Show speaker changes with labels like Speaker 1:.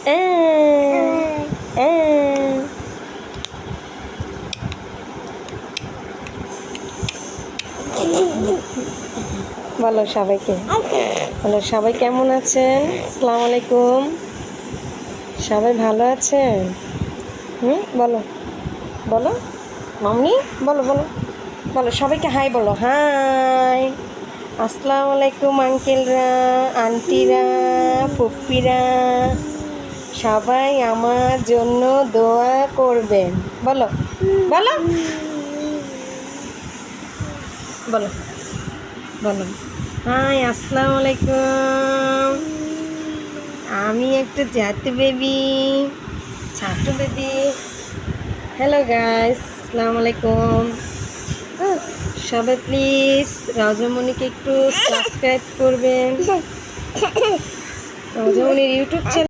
Speaker 1: বলো সবাইকে, বলো সবাই কেমন আছেন? আসসালামু আলাইকুম। সবাই ভালো আছেন? বলো বলো মাম্মি, বলো বলো বলো সবাইকে হাই বলো। হাই, আসসালামু আলাইকুম আঙ্কেলরা, আন্টিরা, ফুপ্পিরা, সবাই আমার জন্য দোয়া করবেন। বলো বলো বলো বলো হাই, আসসালামু আলাইকুম। আমি একটা জাতু বেবি, ছাটু বেবি। হ্যালো গাইস, আসসালামু আলাইকুম। সবাই প্লিজ রজমণিকে একটু সাবস্ক্রাইব করবেন, রজমণির ইউটিউব চ্যানেল।